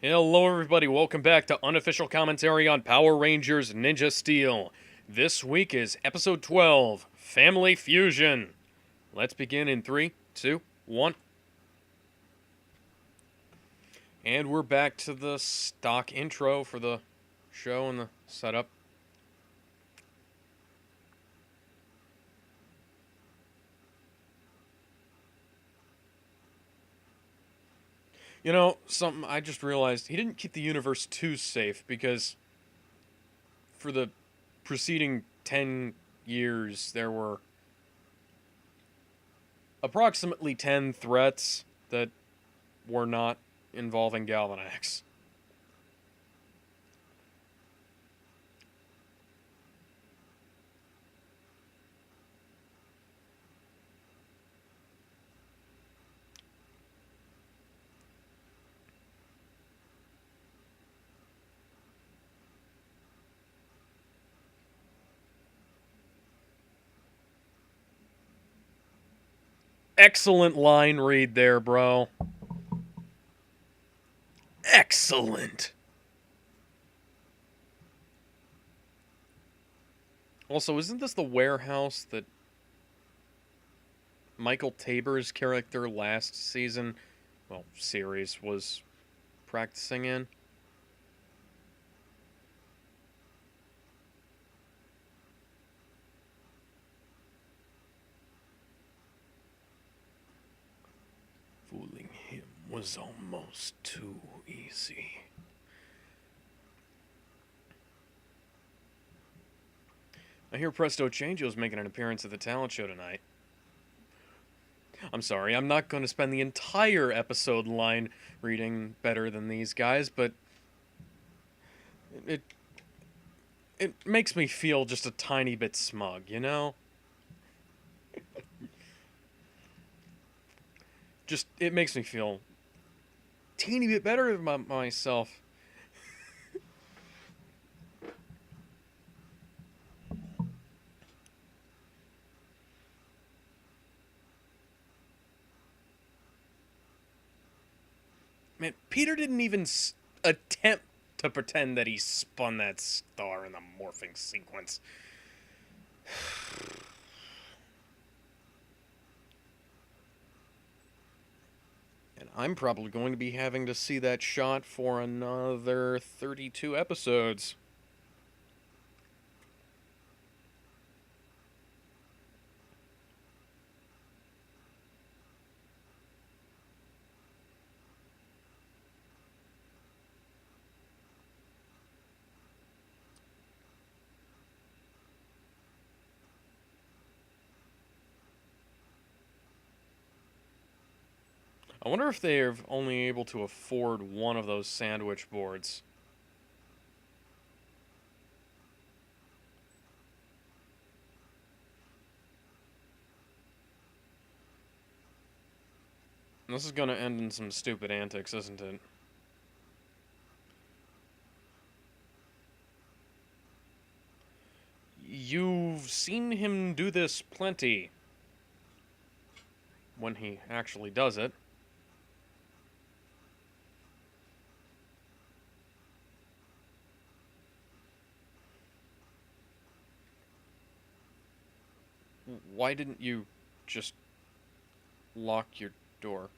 Hello, everybody. Welcome back to Unofficial Commentary on Power Rangers Ninja Steel. This week is Episode 12, Family Fusion. Let's begin in 3, 2, 1. And we're back to the stock intro for the show and the setup. You know, something I just realized, he didn't keep the universe too safe because for the preceding 10 years, there were approximately 10 threats that were not involving Galvanax. Excellent line read there, bro. Excellent. Also, isn't this the warehouse that Michael Tabor's character last season, series, was practicing in? Fooling him was almost too easy. I hear Presto Changio's making an appearance at the talent show tonight. I'm sorry, I'm not going to spend the entire episode line reading better than these guys, but it makes me feel just a tiny bit smug, you know? Just, it makes me feel a teeny bit better about myself. Man, Peter didn't even attempt to pretend that he spun that star in the morphing sequence. And I'm probably going to be having to see that shot for another 32 episodes. I wonder if they're only able to afford one of those sandwich boards. This is going to end in some stupid antics, isn't it? You've seen him do this plenty. When he actually does it. Why didn't you just lock your door?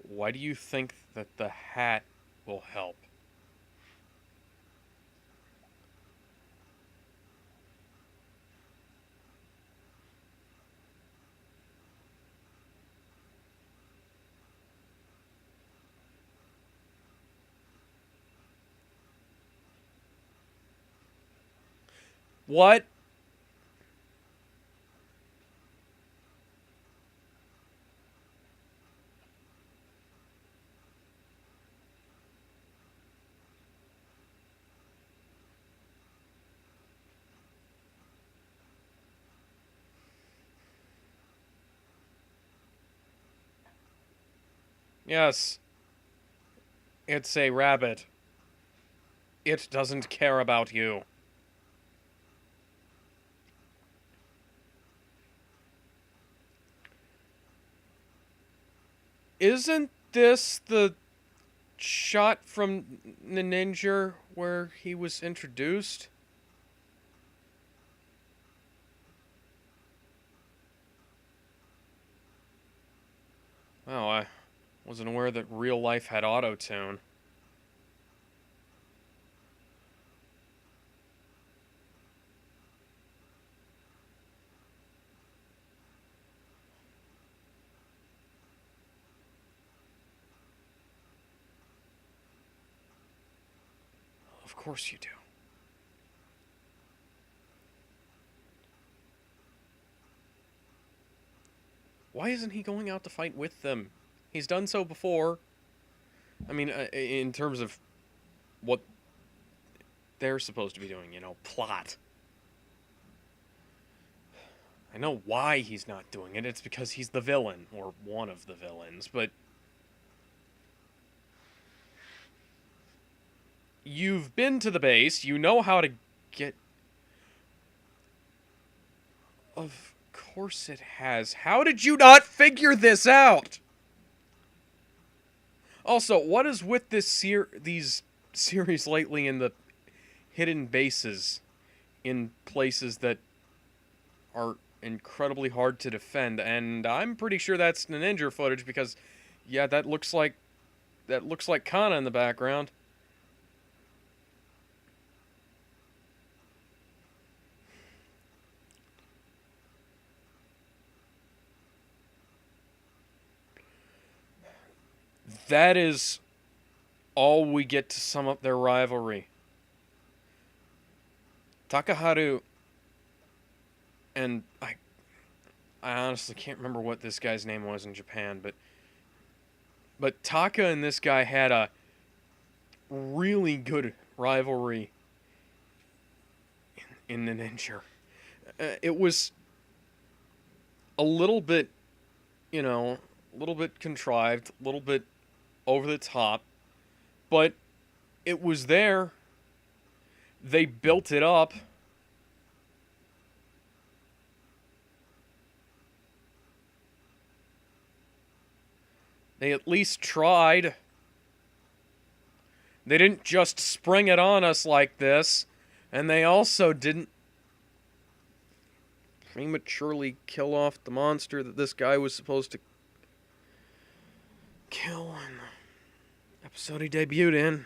Why do you think that the hat will help? What? Yes. It's a rabbit. It doesn't care about you. Isn't this the shot from the ninja where he was introduced? Oh, I wasn't aware that real life had auto-tune. Of course you do. Why isn't he going out to fight with them? He's done so before. I mean, in terms of what they're supposed to be doing, plot. I know why he's not doing it. It's because he's the villain, or one of the villains, but you've been to the base, you know how to get... Of course it has. How did you not figure this out? Also, what is with these series lately in the hidden bases in places that are incredibly hard to defend? And I'm pretty sure that's the ninja footage because, yeah, that looks like Kana in the background. That is all we get to sum up their rivalry. Takaharu and I honestly can't remember what this guy's name was in Japan, but Taka and this guy had a really good rivalry in the ninja. It was a little bit, a little bit contrived, a little bit over the top, but it was there. They built it up. They at least tried. They didn't just spring it on us like this, and they also didn't prematurely kill off the monster that this guy was supposed to kill in the episode he debuted in.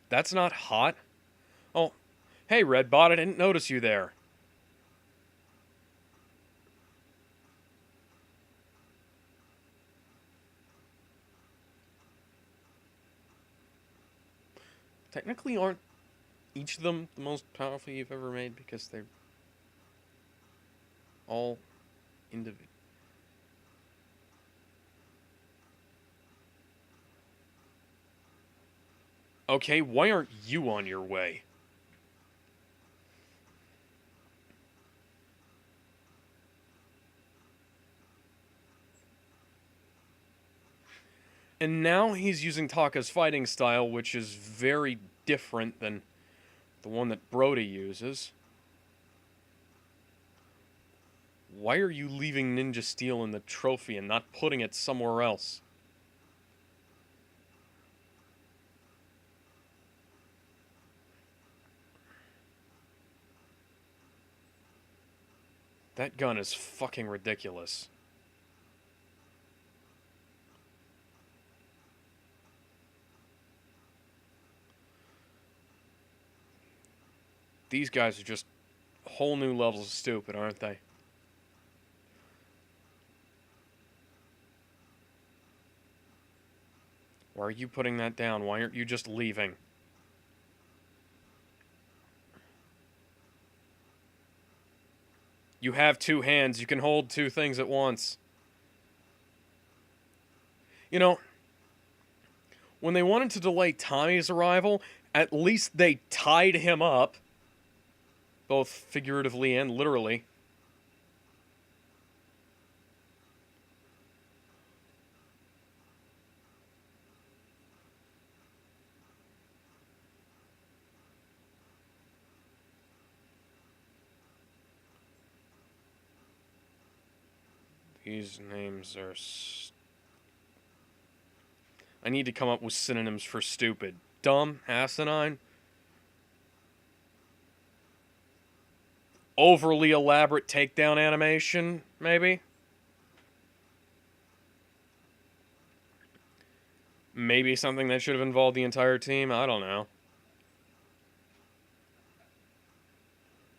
That's not hot. Oh, hey, Redbot, I didn't notice you there. Technically, aren't each of them the most powerful you've ever made because they're all individual? Okay, why aren't you on your way? And now he's using Taka's fighting style, which is very different than the one that Brody uses. Why are you leaving Ninja Steel in the trophy and not putting it somewhere else? That gun is fucking ridiculous. These guys are just whole new levels of stupid, aren't they? Why are you putting that down? Why aren't you just leaving? You have two hands. You can hold two things at once. You know, when they wanted to delay Tommy's arrival, at least they tied him up. Both figuratively and literally. These names are... I need to come up with synonyms for stupid. Dumb, asinine, overly elaborate takedown animation, maybe? Maybe something that should have involved the entire team? I don't know.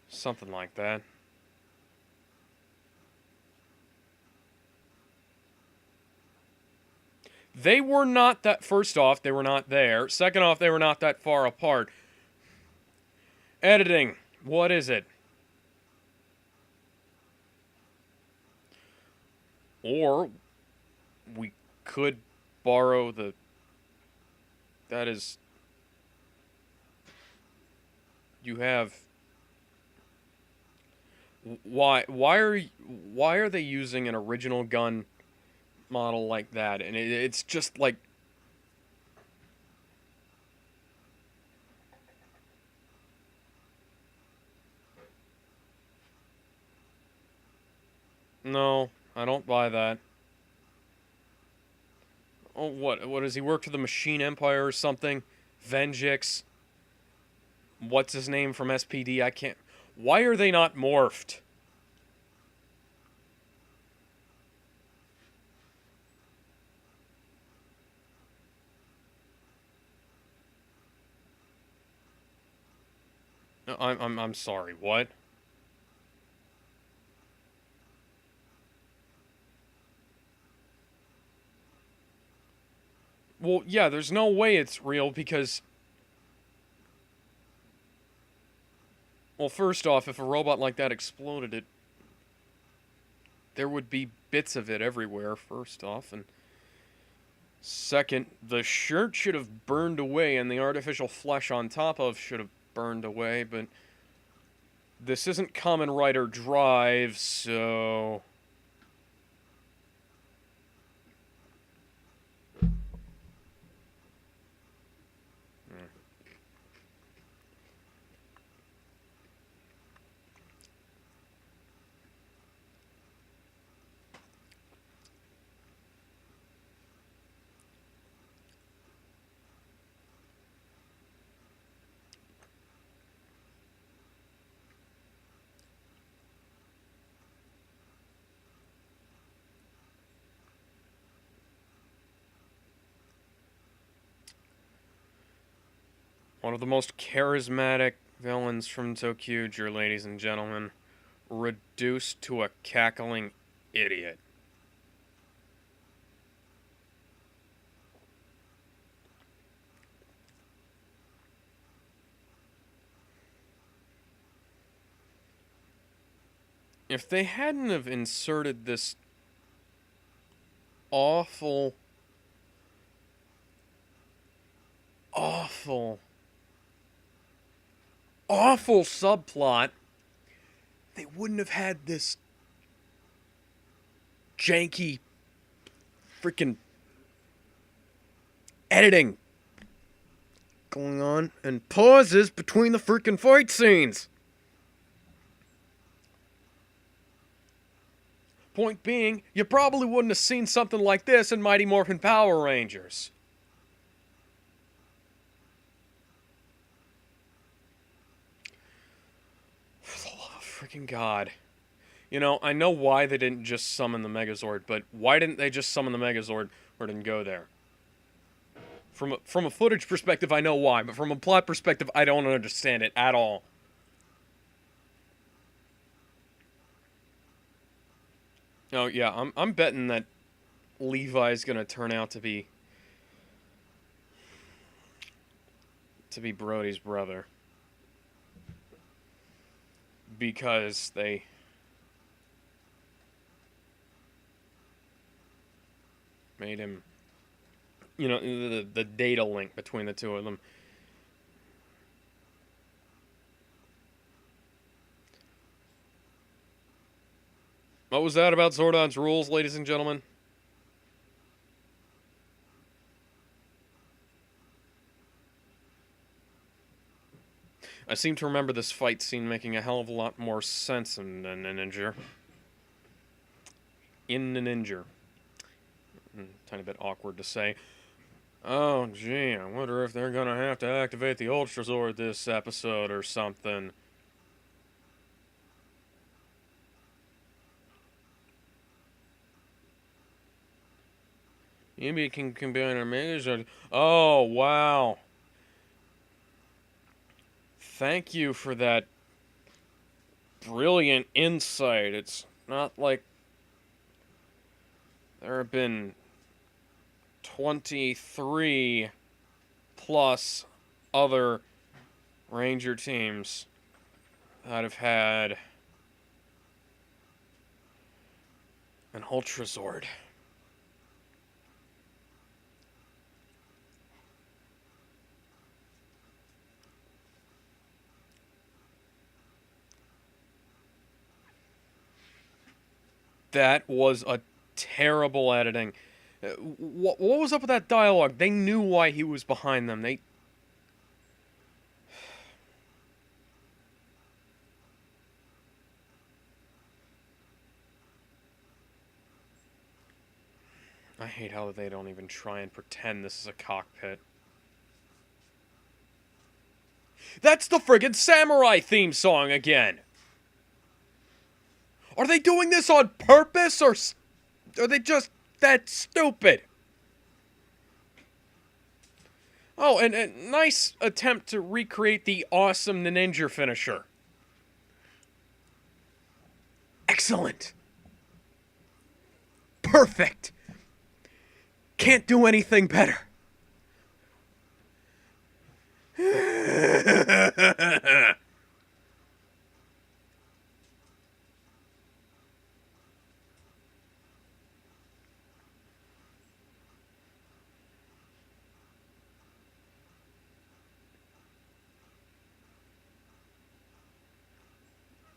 Something like that. They were not that... First off, they were not there. Second off, they were not that far apart. Editing. What is it? Or we could borrow the... That is... You have... Why are they using an original gun model like that? And it's just like... No, I don't buy that. Oh, what does he work for the Machine Empire or something? Venjix? What's his name from SPD? I can't... Why are they not morphed? No, I'm sorry. What? Well, yeah, there's no way it's real because... Well, first off, if a robot like that exploded, there would be bits of it everywhere, first off, and... Second, the shirt should have burned away and the artificial flesh on top of should have burned away, but... This isn't Kamen Rider Drive, so... One of the most charismatic villains from Tokyuger, ladies and gentlemen, reduced to a cackling idiot. If they hadn't have inserted this awful subplot, they wouldn't have had this janky freaking editing going on and pauses between the freaking fight scenes. Point being, you probably wouldn't have seen something like this in Mighty Morphin Power Rangers. For the love of freaking God. You know, I know why they didn't just summon the Megazord, but why didn't they just summon the Megazord or didn't go there? From a footage perspective, I know why, but from a plot perspective, I don't understand it at all. Oh, yeah, I'm betting that Levi's gonna turn out to be Brody's brother. Because they... made him... You know, the data link between the two of them. What was that about Zordon's rules, ladies and gentlemen? I seem to remember this fight scene making a hell of a lot more sense than Ninja. in the ninja. Tiny bit awkward to say. Oh, gee, I wonder if they're gonna have to activate the Ultra Zord this episode or something. Maybe it can combine our Megazord. Oh, wow. Thank you for that brilliant insight. It's not like there have been 23 plus other Ranger teams that have had an Ultra Zord. That was a terrible editing. What was up with that dialogue? They knew why he was behind them. I hate how they don't even try and pretend this is a cockpit. That's the friggin' samurai theme song again! Are they doing this on purpose, or are they just that stupid? Oh, and a nice attempt to recreate the awesome Ninja finisher. Excellent! Perfect! Can't do anything better.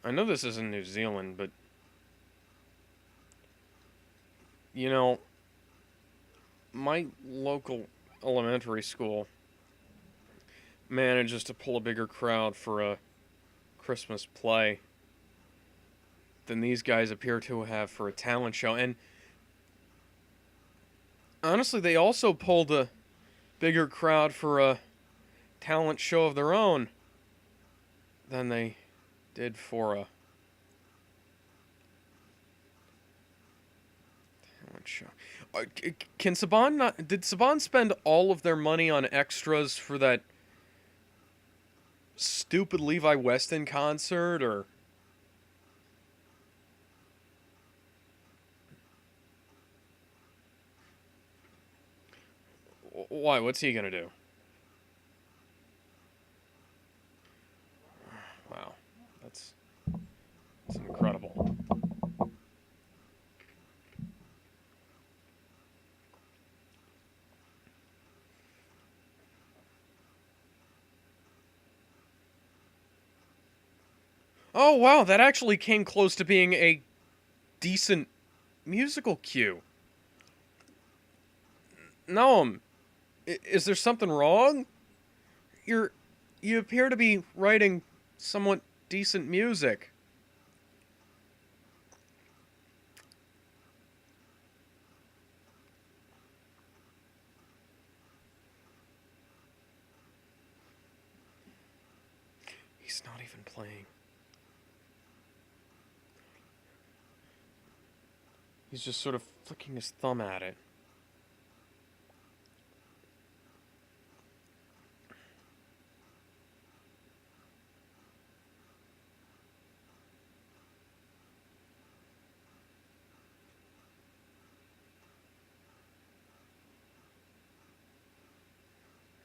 I know this isn't New Zealand, but you know, my local elementary school manages to pull a bigger crowd for a Christmas play than these guys appear to have for a talent show. And honestly, they also pulled a bigger crowd for a talent show of their own than they did for a talent show. Can Saban not? Did Saban spend all of their money on extras for that stupid Levi Weston concert, or? Why? What's he gonna do? Wow, that's incredible. Oh wow, that actually came close to being a decent musical cue. Noam, is there something wrong? You appear to be writing somewhat decent music. He's not even playing. He's just sort of flicking his thumb at it.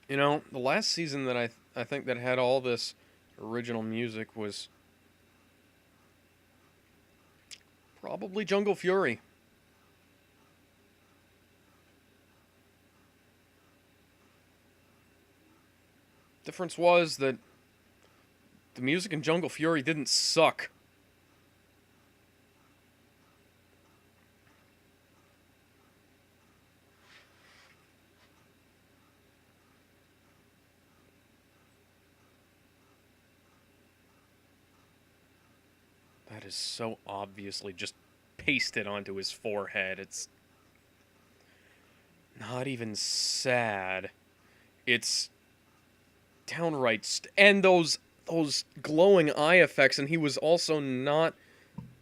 You know, the last season that I think that had all this original music was probably Jungle Fury. Difference was that the music in Jungle Fury didn't suck. That is so obviously just pasted onto his forehead. It's not even sad. It's downright and those glowing eye effects, and he was also not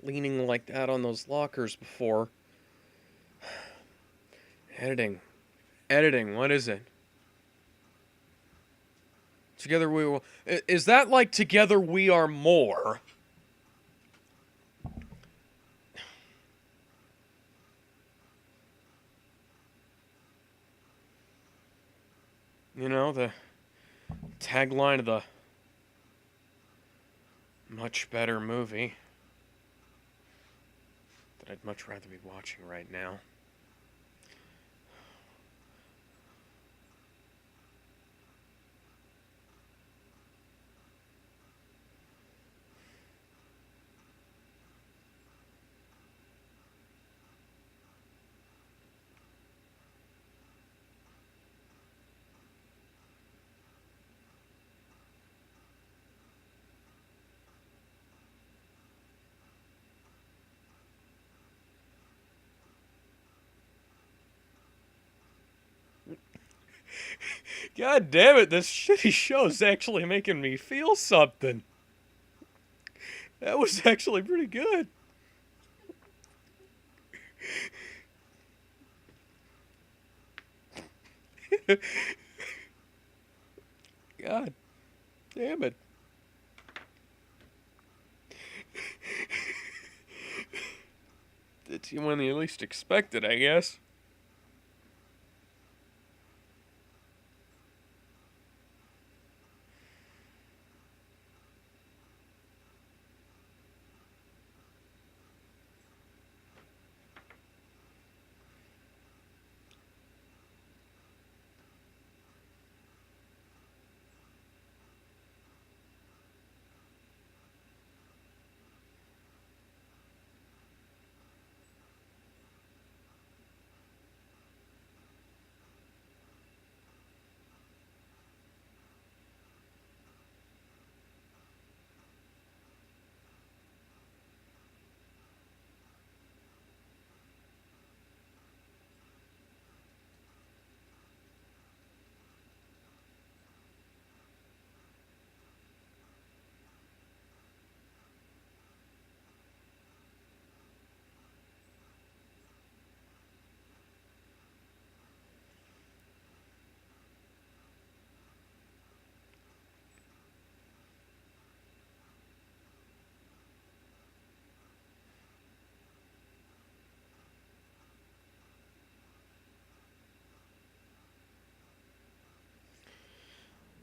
leaning like that on those lockers before. Editing. What is it? Together we will... Is that like Together We Are More? You know, the tagline of the much better movie that I'd much rather be watching right now. God damn it, this shitty show's actually making me feel something. That was actually pretty good. God damn it. It's when you least expect it, I guess.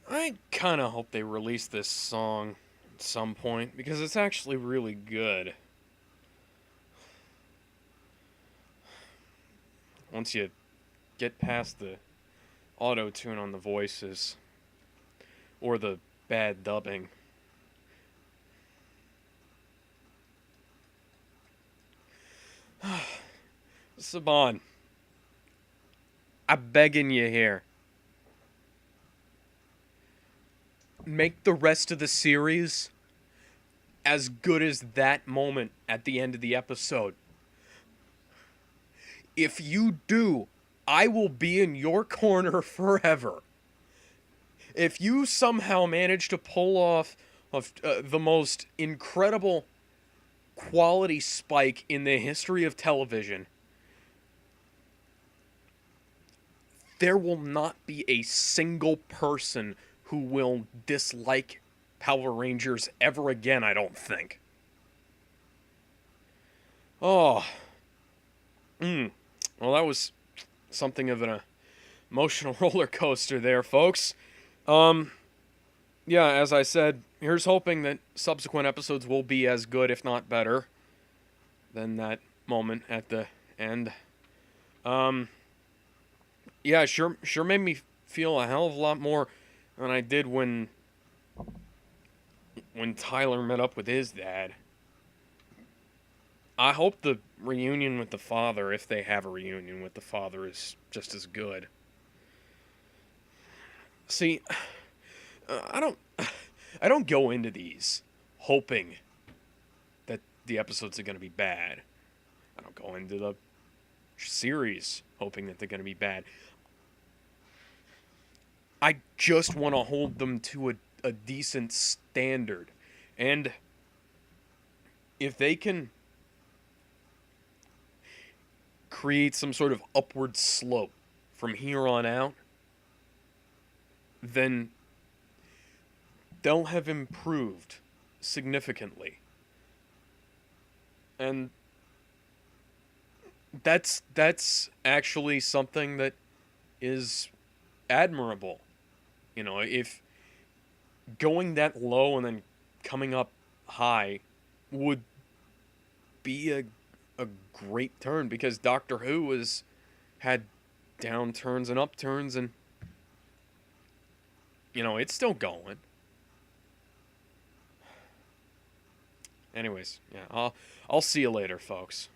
I kind of hope they release this song at some point, because it's actually really good. Once you get past the auto-tune on the voices, or the bad dubbing. Saban, I'm begging you here. Make the rest of the series as good as that moment at the end of the episode. If you do, I will be in your corner forever. If you somehow manage to pull off the most incredible quality spike in the history of television, there will not be a single person who will dislike Power Rangers ever again, I don't think. Oh. Well, that was something of an emotional roller coaster there, folks. Yeah, as I said, here's hoping that subsequent episodes will be as good, if not better, than that moment at the end. Yeah, sure made me feel a hell of a lot more than I did when Tyler met up with his dad. I hope the reunion with the father, if they have a reunion with the father, is just as good. See, I don't go into these hoping that the episodes are going to be bad. I don't go into the series hoping that they're going to be bad. I just want to hold them to a decent standard. And if they can create some sort of upward slope from here on out, then they'll have improved significantly. And that's actually something that is admirable. You know, if going that low and then coming up high would be a great turn, because Doctor Who has had downturns and upturns, and you know, it's still going. Anyways, yeah, I'll see you later, folks.